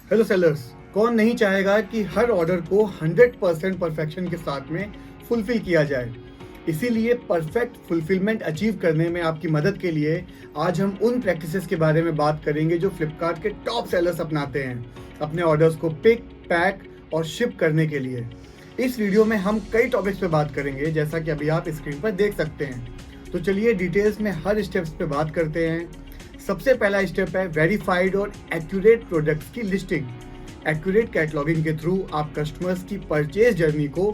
Hello sellers, कौन नहीं चाहेगा कि हर ऑर्डर को 100% परफेक्शन के साथ में फुलफिल किया जाए। इसीलिए परफेक्ट फुलफिलमेंट अचीव करने में आपकी मदद के लिए आज हम उन प्रैक्टिसेस के बारे में बात करेंगे जो फ्लिपकार्ट के टॉप सेलर्स अपनाते हैं अपने ऑर्डर्स को पिक, पैक और शिप करने के लिए। इस वीडियो में हम कई टॉपिक्स पे बात करेंगे, जैसा कि अभी आप स्क्रीन पर देख सकते हैं। तो चलिए डिटेल्स में हर स्टेप्स पे बात करते हैं। सबसे पहला स्टेप है वेरीफाइड और एक्यूरेट प्रोडक्ट्स की लिस्टिंग। एक्यूरेट कैटलॉगिंग के थ्रू आप कस्टमर्स की परचेज जर्नी को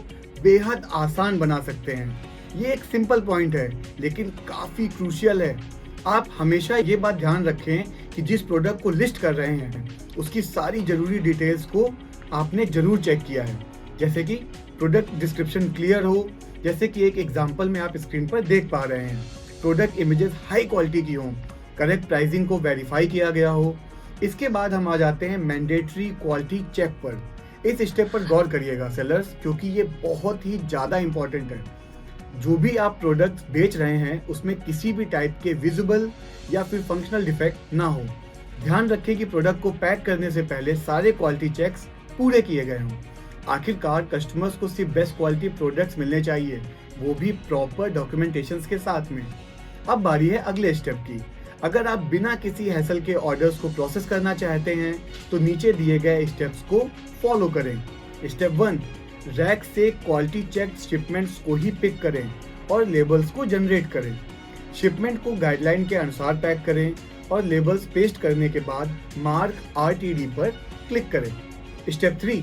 बेहद आसान बना सकते हैं। ये एक सिंपल पॉइंट है लेकिन काफ़ी क्रूशियल है। आप हमेशा ये बात ध्यान रखें कि जिस प्रोडक्ट को लिस्ट कर रहे हैं उसकी सारी ज़रूरी डिटेल्स को आपने ज़रूर चेक किया है, जैसे कि प्रोडक्ट डिस्क्रिप्शन क्लियर हो, जैसे कि एक एग्जांपल में आप स्क्रीन पर देख पा रहे हैं। प्रोडक्ट इमेजेस हाई क्वालिटी की हों, करेक्ट प्राइसिंग को वेरीफाई किया गया हो। इसके बाद हम आ जाते हैं मैंडेटरी क्वालिटी चेक पर। इस स्टेप पर गौर करिएगा सेलर्स, क्योंकि ये बहुत ही ज़्यादा इंपॉर्टेंट है। जो भी आप प्रोडक्ट्स बेच रहे हैं उसमें किसी भी टाइप के विजिबल या फिर फंक्शनल डिफेक्ट ना हो। ध्यान रखें कि प्रोडक्ट को पैक करने से पहले सारे क्वालिटी चेक्स पूरे किए गए हों। आखिरकार कस्टमर्स को सिर्फ बेस्ट क्वालिटी प्रोडक्ट्स मिलने चाहिए, वो भी प्रॉपर डॉक्यूमेंटेशंस के साथ में। अब बारी है अगले स्टेप की। अगर आप बिना किसी हैसल के ऑर्डर्स को प्रोसेस करना चाहते हैं तो नीचे दिए गए स्टेप्स को फॉलो करें। स्टेप 1, रैक से क्वालिटी चेक शिपमेंट्स को ही पिक करें और लेबल्स को जनरेट करें। शिपमेंट को गाइडलाइन के अनुसार पैक करें और लेबल्स पेस्ट करने के बाद मार्क RTD पर क्लिक करें। स्टेप 3,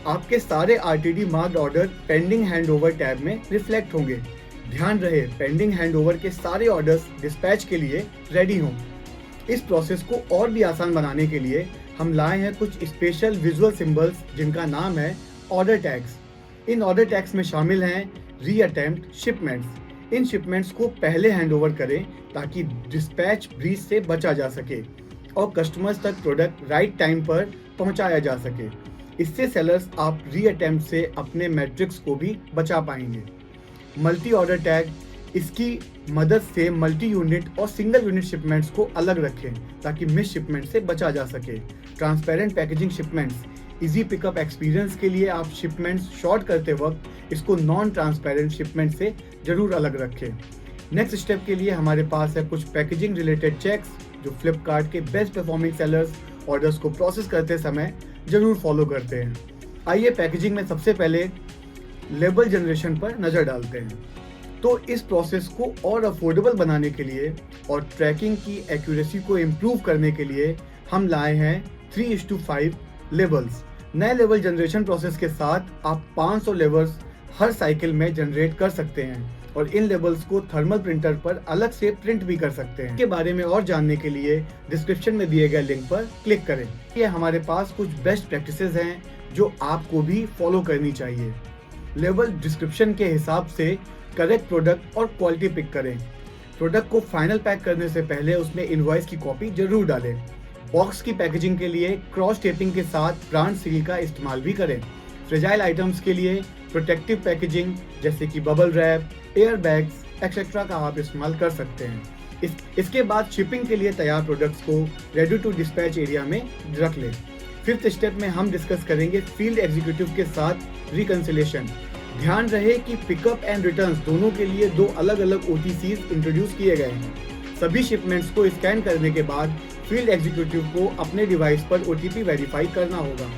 आपके सारे RTD marked order pending handover tab में रिफ्लेक्ट होंगे। ध्यान रहे पेंडिंग हैंडओवर के सारे ऑर्डर्स डिस्पैच के लिए रेडी हों। इस प्रोसेस को और भी आसान बनाने के लिए हम लाए हैं कुछ स्पेशल विजुअल सिंबल्स जिनका नाम है order tags. In order tags में शामिल हैं रीअटेम्प्ट शिपमेंट्स। इन शिपमेंट्स को पहले हैंडओवर करें ताकि डिस्पैच ब्रीच से बचा जा सके और कस्टमर्स तक प्रोडक्ट राइट टाइम पर पहुंचाया जा सके। इससे सेलर्स आप रीअटेम्प्ट से अपने मैट्रिक्स को भी बचा पाएंगे। मल्टी ऑर्डर टैग, इसकी मदद से मल्टी यूनिट और सिंगल यूनिट शिपमेंट्स को अलग रखें ताकि मिस शिपमेंट से बचा जा सके। Transparent packaging shipments, easy pickup experience के लिए आप शिपमेंट्स शॉर्ट करते वक्त इसको नॉन ट्रांसपेरेंट शिपमेंट से जरूर अलग रखें। नेक्स्ट स्टेप के लिए हमारे पास है कुछ पैकेजिंग रिलेटेड चेक्स जो फ्लिपकार्ट के बेस्ट परफॉर्मिंग सेलर्स ऑर्डर्स को प्रोसेस करते समय जरूर फॉलो करते हैं। आइए पैकेजिंग में सबसे पहले लेबल जनरेशन पर नज़र डालते हैं। तो इस प्रोसेस को और अफोर्डेबल बनाने के लिए और ट्रैकिंग की एक्यूरेसी को इम्प्रूव करने के लिए हम लाए हैं 3:5 लेबल्स। नए लेबल जनरेशन प्रोसेस के साथ आप 500 लेबल्स हर साइकिल में जनरेट कर सकते हैं और इन लेबल्स को थर्मल प्रिंटर पर अलग से प्रिंट भी कर सकते हैं। इसके बारे में और जानने के लिए डिस्क्रिप्शन में दिए गए लिंक पर क्लिक करें। ये हमारे पास कुछ बेस्ट प्रैक्टिसेस हैं जो आपको भी फॉलो करनी चाहिए। लेबल डिस्क्रिप्शन के हिसाब से करेक्ट प्रोडक्ट और क्वालिटी पिक करें। प्रोडक्ट को फाइनल पैक करने से पहले उसमें इनवॉइस की कॉपी जरूर डालें। बॉक्स की पैकेजिंग के लिए क्रॉस टेपिंग के साथ ब्रांड सील का इस्तेमाल भी करें। फ्रेजाइल आइटम्स के लिए प्रोटेक्टिव पैकेजिंग जैसे कि bubble wrap, air bags etcetera का आप इस्तेमाल कर सकते हैं। इसके बाद शिपिंग के लिए तैयार प्रोडक्ट्स को रेडी टू डिस्पैच एरिया में रख लें। फिफ्थ स्टेप में हम डिस्कस करेंगे फील्ड एग्जीक्यूटिव के साथ रिकंसिलेशन। ध्यान रहे कि पिकअप एंड रिटर्न्स दोनों के लिए 2 अलग अलग OTCs इंट्रोड्यूस किए गए हैं। सभी शिपमेंट्स को स्कैन करने के बाद फील्ड एग्जीक्यूटिव को अपने डिवाइस पर OTP वेरीफाई करना होगा।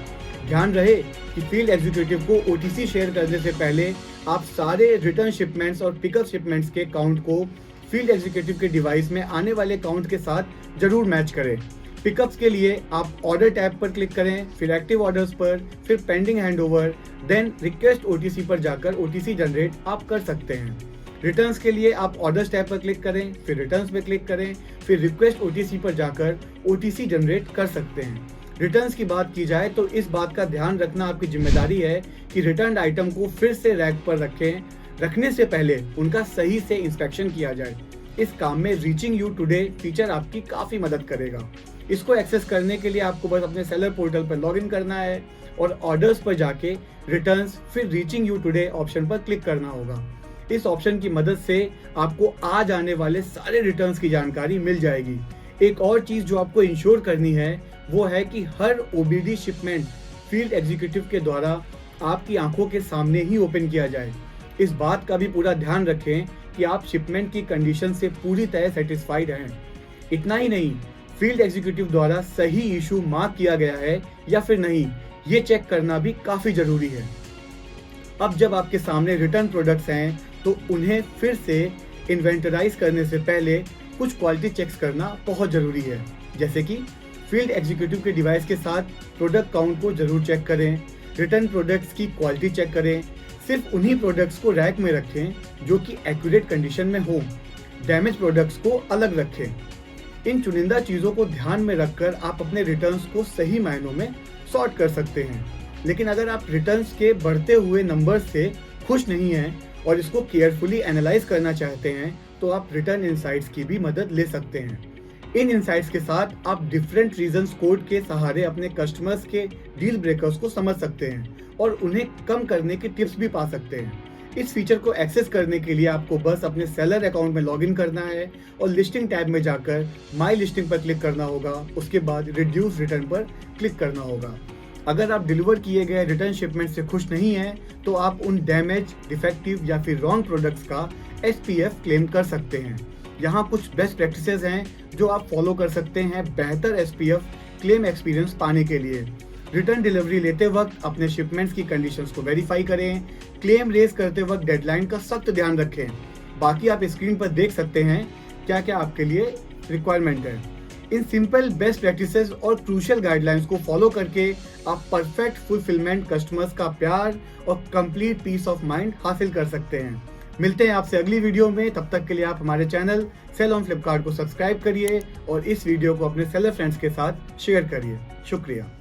ध्यान रहे कि फील्ड एग्जीक्यूटिव को OTC शेयर करने से पहले आप सारे रिटर्न शिपमेंट्स और पिकअप शिपमेंट्स के काउंट को फील्ड एग्जीक्यूटिव के डिवाइस में आने वाले काउंट के साथ जरूर मैच करें। पिकअप्स के लिए आप ऑर्डर टैब पर क्लिक करें, फिर एक्टिव ऑर्डर्स पर, फिर pending handover, then request OTC पर जाकर OTC जनरेट आप कर सकते हैं। रिटर्न्स के लिए आप ऑर्डर्स टैब पर क्लिक करें, फिर रिटर्न्स पर क्लिक करें, फिर रिक्वेस्ट OTC पर जाकर OTC जनरेट कर सकते हैं। रिटर्न्स की बात की जाए तो इस बात का ध्यान रखना आपकी जिम्मेदारी है कि रिटर्न आइटम को फिर से रैक पर रखें। रखने से पहले उनका सही से इंस्पेक्शन किया जाए। इस काम में रीचिंग यू टुडे फीचर आपकी काफ़ी मदद करेगा। इसको एक्सेस करने के लिए आपको बस अपने सेलर पोर्टल पर लॉगिन करना है और ऑर्डर्स पर जाके रिटर्न्स फिर रीचिंग यू टुडे ऑप्शन पर क्लिक करना होगा। इस ऑप्शन की मदद से आपको आज आने वाले सारे रिटर्न्स की जानकारी मिल जाएगी। एक और चीज़ जो आपको इंश्योर करनी है वो है कि हर OBD शिपमेंट फील्ड एग्जीक्यूटिव के द्वारा आपकी आंखों के सामने ही ओपन किया जाए। इस बात का भी पूरा ध्यान रखें कि आप शिपमेंट की कंडीशन से पूरी तरह सेटिस्फाइड हैं। इतना ही नहीं, फील्ड एग्जीक्यूटिव द्वारा सही इशू मार्क किया गया है या फिर नहीं, ये चेक करना भी काफ़ी ज़रूरी है। अब जब आपके सामने रिटर्न प्रोडक्ट्स हैं तो उन्हें फिर से इन्वेंटराइज करने से पहले कुछ क्वालिटी चेक्स करना बहुत ज़रूरी है। जैसे कि फील्ड एग्जीक्यूटिव के डिवाइस के साथ प्रोडक्ट काउंट को ज़रूर चेक करें, रिटर्न प्रोडक्ट्स की क्वालिटी चेक करें, सिर्फ उन्हीं प्रोडक्ट्स को रैक में रखें जो कि एक्यूरेट कंडीशन में हो, डैमेज प्रोडक्ट्स को अलग रखें। इन चुनिंदा चीज़ों को ध्यान में रखकर आप अपने रिटर्न्स को सही मायनों में सॉर्ट कर सकते हैं। लेकिन अगर आप रिटर्न्स के बढ़ते हुए नंबर्स से खुश नहीं हैं और इसको केयरफुली एनालाइज करना चाहते हैं तो आप रिटर्न इनसाइट्स की भी मदद ले सकते हैं। इन इनसाइट्स के साथ आप डिफरेंट रीजंस कोड के सहारे अपने कस्टमर्स के डील ब्रेकर्स को समझ सकते हैं और उन्हें कम करने की टिप्स भी पा सकते हैं। इस फीचर को एक्सेस करने के लिए आपको बस अपने सेलर अकाउंट में लॉगिन करना है और लिस्टिंग टैब में जाकर माई लिस्टिंग पर क्लिक करना होगा। उसके बाद रिड्यूस रिटर्न पर क्लिक करना होगा। अगर आप डिलीवर किए गए रिटर्न शिपमेंट से खुश नहीं हैं तो आप उन डैमेज, डिफेक्टिव या फिर रॉन्ग प्रोडक्ट्स का SPF क्लेम कर सकते हैं। यहाँ कुछ बेस्ट प्रैक्टिसेस हैं जो आप फॉलो कर सकते हैं बेहतर SPF क्लेम एक्सपीरियंस पाने के लिए। रिटर्न डिलीवरी लेते वक्त अपने शिपमेंट्स की कंडीशंस को वेरीफाई करें। क्लेम रेज करते वक्त डेडलाइन का सख्त ध्यान रखें। बाकी आप स्क्रीन पर देख सकते हैं क्या क्या आपके लिए रिक्वायरमेंट है। इन सिंपल बेस्ट प्रैक्टिसेस और क्रूशियल गाइडलाइंस को फॉलो करके आप परफेक्ट फुलफिलमेंट, कस्टमर्स का प्यार और कंप्लीट पीस ऑफ माइंड हासिल कर सकते हैं। मिलते हैं आपसे अगली वीडियो में। तब तक के लिए आप हमारे चैनल सेल ऑन फ्लिपकार्ट को सब्सक्राइब करिए और इस वीडियो को अपने सेलर फ्रेंड्स के साथ शेयर करिए। शुक्रिया।